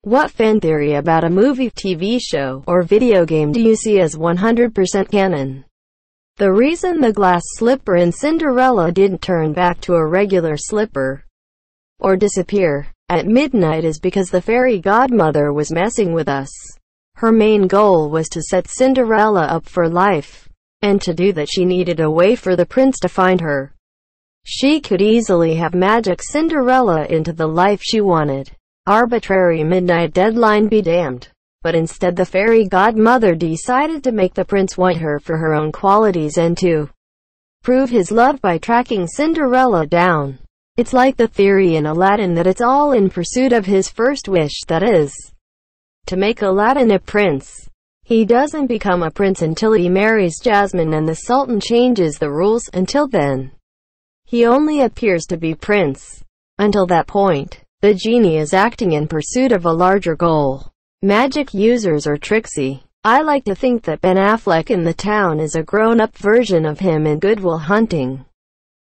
What fan theory about a movie, TV show, or video game do you see as 100% canon? The reason the glass slipper in Cinderella didn't turn back to a regular slipper or disappear at midnight is because the fairy godmother was messing with us. Her main goal was to set Cinderella up for life, and to do that she needed a way for the prince to find her. She could easily have magicked Cinderella into the life she wanted. Arbitrary midnight deadline be damned. But instead the fairy godmother decided to make the prince want her for her own qualities and to prove his love by tracking Cinderella down. It's like the theory in Aladdin that it's all in pursuit of his first wish, that is, to make Aladdin a prince. He doesn't become a prince until he marries Jasmine, and the Sultan changes the rules. Until then, he only appears to be prince. Until that point, the genie is acting in pursuit of a larger goal. Magic users are tricksy. I like to think that Ben Affleck in The Town is a grown-up version of him in Good Will Hunting.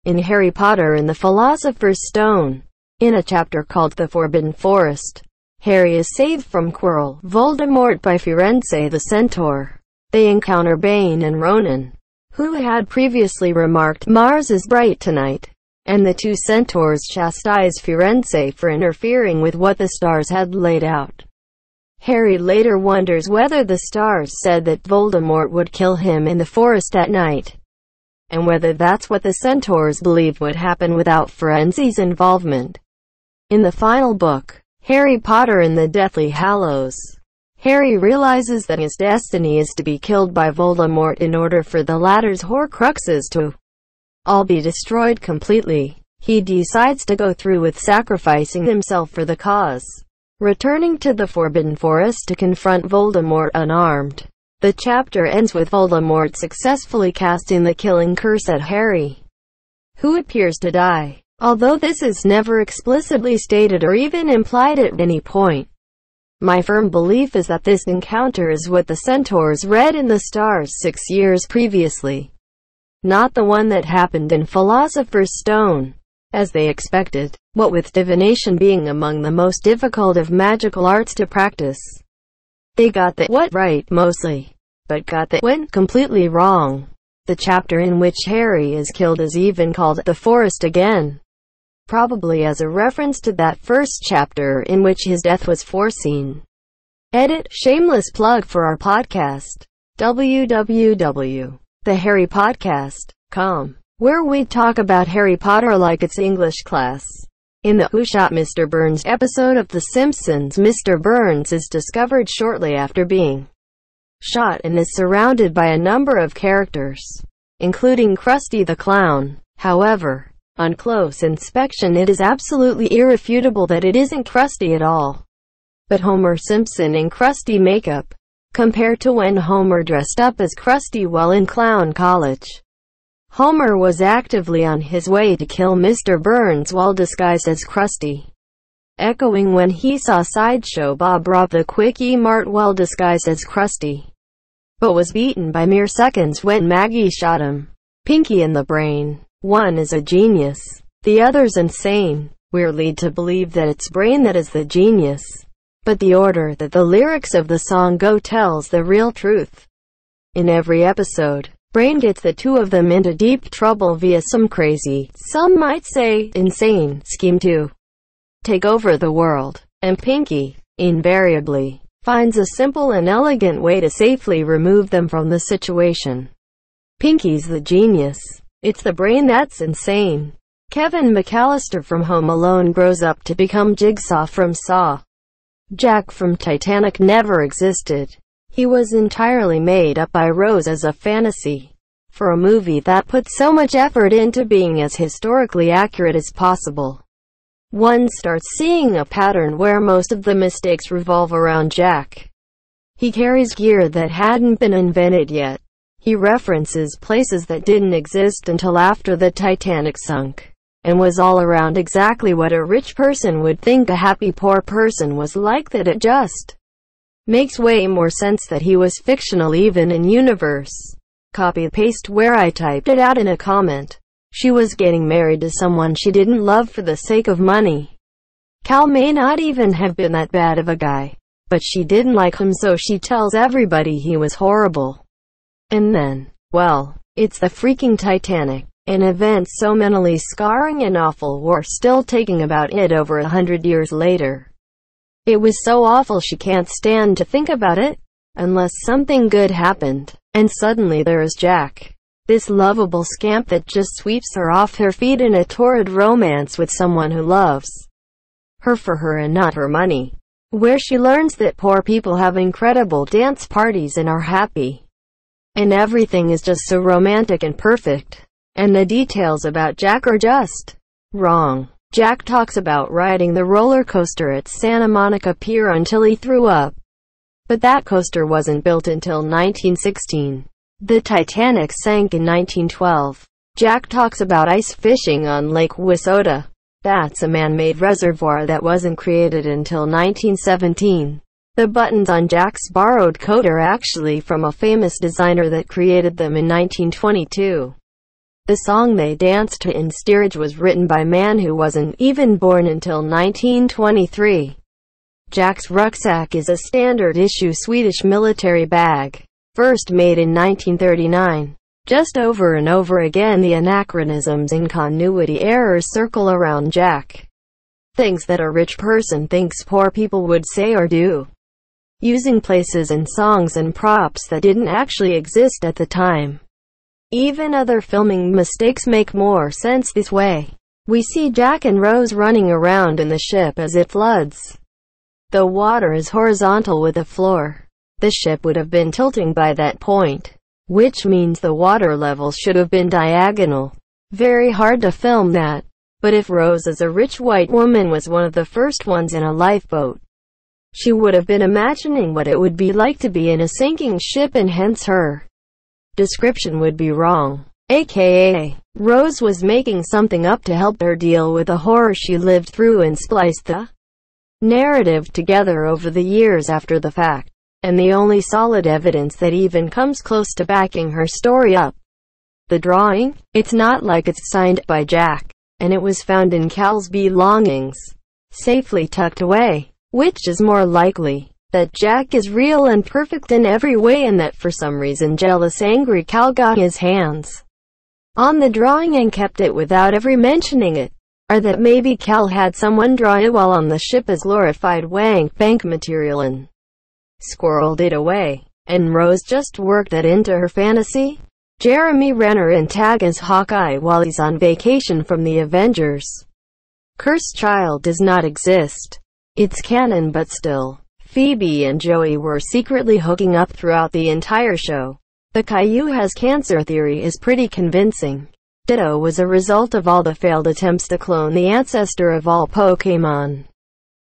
In Harry Potter and the Philosopher's Stone, in a chapter called The Forbidden Forest, Harry is saved from Quirrell, Voldemort by Firenze the Centaur. They encounter Bane and Ronan, who had previously remarked, "Mars is bright tonight," and the two centaurs chastise Firenze for interfering with what the stars had laid out. Harry later wonders whether the stars said that Voldemort would kill him in the forest at night, and whether that's what the centaurs believed would happen without Firenze's involvement. In the final book, Harry Potter and the Deathly Hallows, Harry realizes that his destiny is to be killed by Voldemort in order for the latter's Horcruxes to all be destroyed completely. He decides to go through with sacrificing himself for the cause, returning to the Forbidden Forest to confront Voldemort unarmed. The chapter ends with Voldemort successfully casting the killing curse at Harry, who appears to die, although this is never explicitly stated or even implied at any point. My firm belief is that this encounter is what the centaurs read in the stars 6 years previously, not the one that happened in Philosopher's Stone, as they expected. What with divination being among the most difficult of magical arts to practice, they got the what right mostly, but got the when completely wrong. The chapter in which Harry is killed is even called The Forest Again, probably as a reference to that first chapter in which his death was foreseen. Edit. Shameless plug for our podcast, www.theharrypodcast.com, where we talk about Harry Potter like it's English class. In the Who Shot Mr. Burns episode of The Simpsons, Mr. Burns is discovered shortly after being shot and is surrounded by a number of characters, including Krusty the Clown. However, on close inspection it is absolutely irrefutable that it isn't Krusty at all, but Homer Simpson in Krusty makeup, compared to when Homer dressed up as Krusty while in clown college. Homer was actively on his way to kill Mr. Burns while disguised as Krusty, echoing when he saw Sideshow Bob rob the Quickie Mart while disguised as Krusty, but was beaten by mere seconds when Maggie shot him. Pinky and the Brain. One is a genius, the other's insane. We're led to believe that it's Brain that is the genius, but the order that the lyrics of the song go tells the real truth. In every episode, Brain gets the two of them into deep trouble via some crazy, some might say insane, scheme to take over the world, and Pinky, invariably, finds a simple and elegant way to safely remove them from the situation. Pinky's the genius. It's the Brain that's insane. Kevin McAllister from Home Alone grows up to become Jigsaw from Saw. Jack from Titanic never existed. He was entirely made up by Rose as a fantasy for a movie that put so much effort into being as historically accurate as possible. One starts seeing a pattern where most of the mistakes revolve around Jack. He carries gear that hadn't been invented yet. He references places that didn't exist until after the Titanic sunk, and was all around exactly what a rich person would think a happy poor person was like. That it just makes way more sense that he was fictional even in universe. Copy-paste where I typed it out in a comment. She was getting married to someone she didn't love for the sake of money. Cal may not even have been that bad of a guy, but she didn't like him, so she tells everybody he was horrible. And then, well, it's the freaking Titanic. An event so mentally scarring and awful we're still talking about it over 100 years later. It was so awful she can't stand to think about it, unless something good happened. And suddenly there is Jack, this lovable scamp that just sweeps her off her feet in a torrid romance with someone who loves her for her and not her money, where she learns that poor people have incredible dance parties and are happy. And everything is just so romantic and perfect. And the details about Jack are just wrong. Jack talks about riding the roller coaster at Santa Monica Pier until he threw up. But that coaster wasn't built until 1916. The Titanic sank in 1912. Jack talks about ice fishing on Lake Wissota. That's a man-made reservoir that wasn't created until 1917. The buttons on Jack's borrowed coat are actually from a famous designer that created them in 1922. The song they danced to in steerage was written by a man who wasn't even born until 1923. Jack's rucksack is a standard-issue Swedish military bag, first made in 1939. Just over and over again the anachronisms and continuity errors circle around Jack. Things that a rich person thinks poor people would say or do. Using places and songs and props that didn't actually exist at the time. Even other filming mistakes make more sense this way. We see Jack and Rose running around in the ship as it floods. The water is horizontal with the floor. The ship would have been tilting by that point, which means the water level should have been diagonal. Very hard to film that. But if Rose as a rich white woman was one of the first ones in a lifeboat, she would have been imagining what it would be like to be in a sinking ship, and hence her description would be wrong. AKA, Rose was making something up to help her deal with the horror she lived through and spliced the narrative together over the years after the fact. And the only solid evidence that even comes close to backing her story up. The drawing? It's not like it's signed by Jack, and it was found in Cal's belongings, safely tucked away. Which is more likely? That Jack is real and perfect in every way, and that for some reason jealous, angry Cal got his hands on the drawing and kept it without ever mentioning it. Or that maybe Cal had someone draw it while on the ship as glorified wank bank material and squirreled it away, and Rose just worked that into her fantasy. Jeremy Renner in Tag as Hawkeye while he's on vacation from the Avengers. Cursed Child does not exist. It's canon, but still. Phoebe and Joey were secretly hooking up throughout the entire show. The Caillou has cancer theory is pretty convincing. Ditto was a result of all the failed attempts to clone the ancestor of all Pokémon.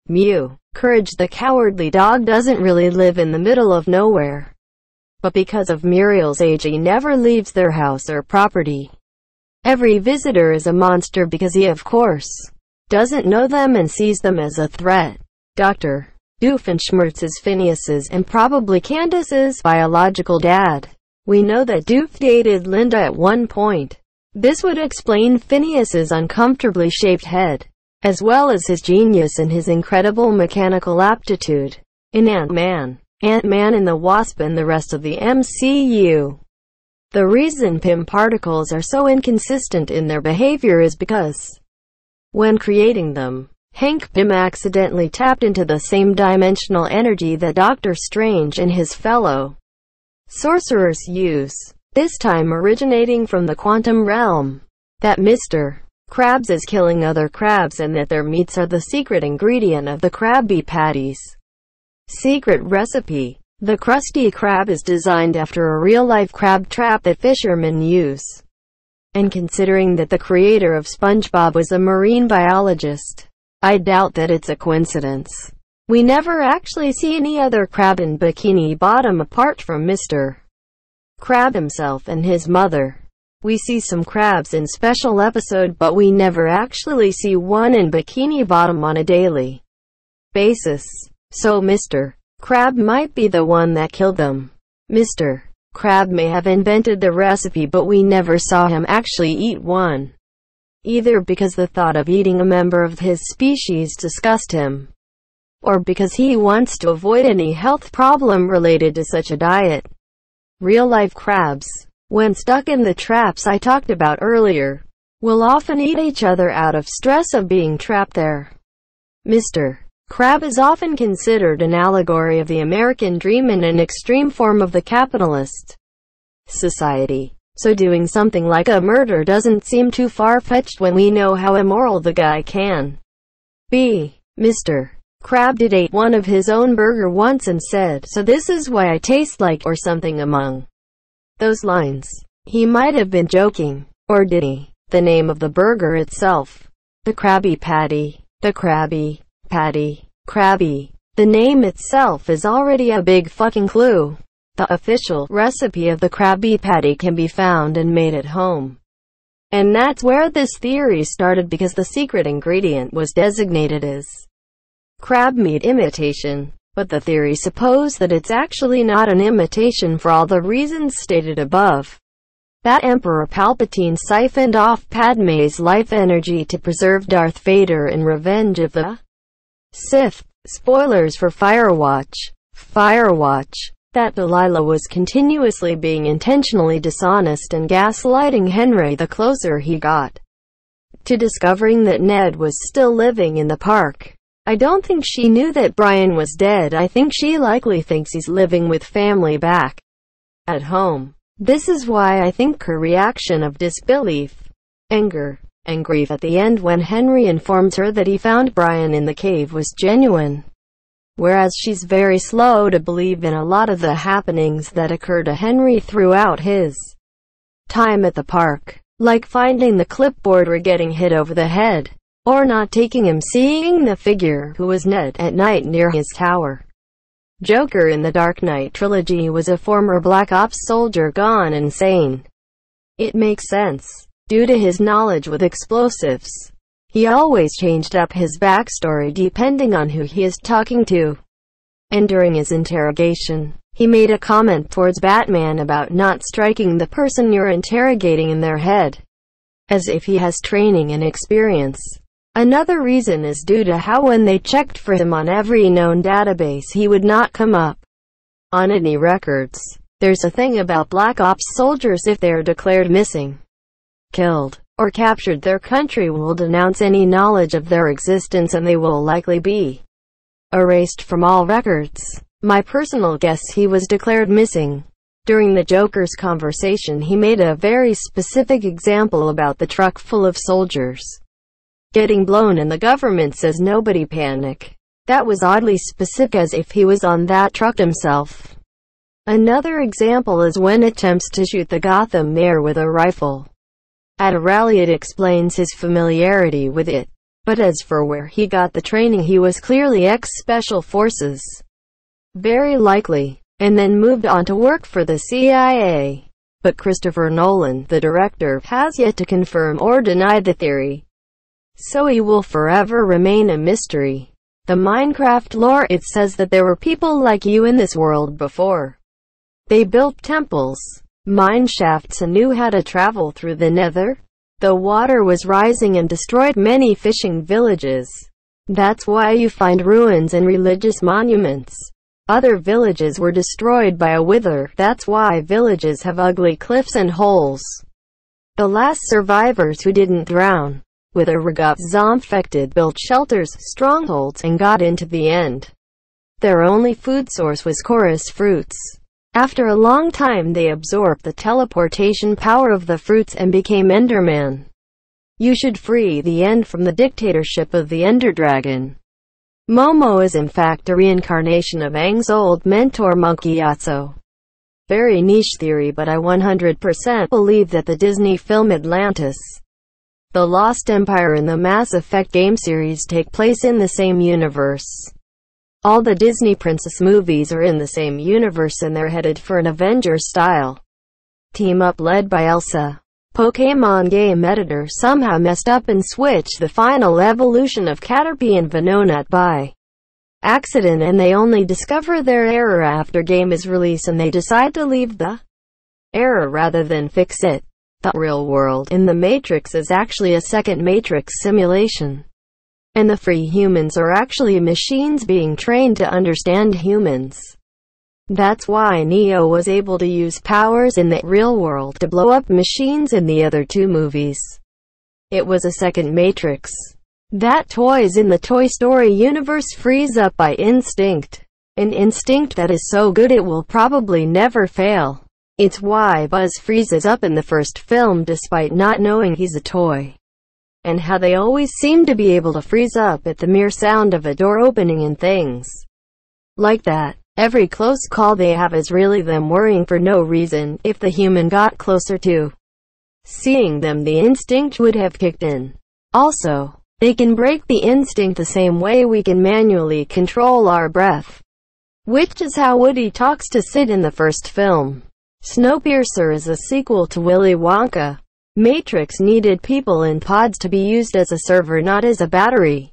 Mew. Courage the Cowardly Dog doesn't really live in the middle of nowhere. But because of Muriel's age, he never leaves their house or property. Every visitor is a monster because he, of course, doesn't know them and sees them as a threat. Dr. Doofenshmirtz is Phineas's and probably Candace's biological dad. We know that Doof dated Linda at one point. This would explain Phineas's uncomfortably shaped head, as well as his genius and his incredible mechanical aptitude. In Ant-Man, Ant-Man and the Wasp and the rest of the MCU. The reason Pym particles are so inconsistent in their behavior is because, when creating them, Hank Pym accidentally tapped into the same dimensional energy that Doctor Strange and his fellow sorcerers use, this time originating from the quantum realm. That Mr. Krabs is killing other crabs and that their meats are the secret ingredient of the Krabby Patty's secret recipe. The Krusty Krab is designed after a real-life crab trap that fishermen use. And considering that the creator of SpongeBob was a marine biologist, I doubt that it's a coincidence. We never actually see any other crab in Bikini Bottom apart from Mr. Krab himself and his mother. We see some crabs in special episode, but we never actually see one in Bikini Bottom on a daily basis. So Mr. Krab might be the one that killed them. Mr. Krab may have invented the recipe, but we never saw him actually eat one. either because the thought of eating a member of his species disgusts him, or because he wants to avoid any health problem related to such a diet. Real-life crabs, when stuck in the traps I talked about earlier, will often eat each other out of stress of being trapped there. Mr. Crab is often considered an allegory of the American dream and an extreme form of the capitalist society. So doing something like a murder doesn't seem too far-fetched when we know how immoral the guy can be. Mr. Crab did eat one of his own burger once and said, "So this is why I taste like," or something among those lines. He might have been joking. Or did he? The name of the burger itself. The Krabby Patty. The Krabby Patty. Krabby. The name itself is already a big fucking clue. The official recipe of the Krabby Patty can be found and made at home. And that's where this theory started, because the secret ingredient was designated as crab meat imitation. But the theory supposed that it's actually not an imitation for all the reasons stated above. That Emperor Palpatine siphoned off Padmé's life energy to preserve Darth Vader in Revenge of the Sith. Spoilers for Firewatch. That Delilah was continuously being intentionally dishonest and gaslighting Henry the closer he got to discovering that Ned was still living in the park. I don't think she knew that Brian was dead. I think she likely thinks he's living with family back at home. This is why I think her reaction of disbelief, anger, and grief at the end when Henry informs her that he found Brian in the cave was genuine. Whereas she's very slow to believe in a lot of the happenings that occur to Henry throughout his time at the park, like finding the clipboard or getting hit over the head, or not taking him seeing the figure who was Ned at night near his tower. Joker in the Dark Knight trilogy was a former Black Ops soldier gone insane. It makes sense, due to his knowledge with explosives. He always changed up his backstory depending on who he is talking to. And during his interrogation, he made a comment towards Batman about not striking the person you're interrogating in their head, as if he has training and experience. Another reason is due to how when they checked for him on every known database he would not come up on any records. There's a thing about Black Ops soldiers: if they're declared missing, killed, or captured, their country will denounce any knowledge of their existence and they will likely be erased from all records. My personal guess, he was declared missing. During the Joker's conversation he made a very specific example about the truck full of soldiers getting blown and the government says nobody panic. That was oddly specific, as if he was on that truck himself. Another example is when attempts to shoot the Gotham mayor with a rifle at a rally. It explains his familiarity with it. But as for where he got the training, he was clearly ex-Special Forces. Very likely. And then moved on to work for the CIA. But Christopher Nolan, the director, has yet to confirm or deny the theory. So he will forever remain a mystery. The Minecraft lore, it says that there were people like you in this world before. They built temples, mine shafts, and knew how to travel through the nether. The water was rising and destroyed many fishing villages. That's why you find ruins and religious monuments. Other villages were destroyed by a wither. That's why villages have ugly cliffs and holes. The last survivors who didn't drown wither got zombie-infected, built shelters, strongholds, and got into the end. Their only food source was chorus fruits. After a long time they absorbed the teleportation power of the fruits and became Enderman. You should free the End from the dictatorship of the Ender Dragon. Momo is in fact a reincarnation of Aang's old mentor Monkey Yatso. Very niche theory, but I 100% believe that the Disney film Atlantis, The Lost Empire, and the Mass Effect game series take place in the same universe. All the Disney princess movies are in the same universe and they're headed for an Avengers-style team-up led by Elsa. Pokémon game editor somehow messed up and switched the final evolution of Caterpie and Venonat by accident, and they only discover their error after game is released and they decide to leave the error rather than fix it. The real world in the Matrix is actually a second Matrix simulation. And the free humans are actually machines being trained to understand humans. That's why Neo was able to use powers in the real world to blow up machines in the other two movies. It was a second Matrix. That toys in the Toy Story universe freeze up by instinct. An instinct that is so good it will probably never fail. It's why Buzz freezes up in the first film despite not knowing he's a toy. And how they always seem to be able to freeze up at the mere sound of a door opening and things like that. Every close call they have is really them worrying for no reason. If the human got closer to seeing them, the instinct would have kicked in. Also, they can break the instinct the same way we can manually control our breath. Which is how Woody talks to Sid in the first film. Snowpiercer is a sequel to Willy Wonka. Matrix needed people in pods to be used as a server, not as a battery.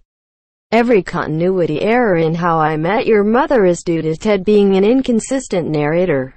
Every continuity error in How I Met Your Mother is due to Ted being an inconsistent narrator.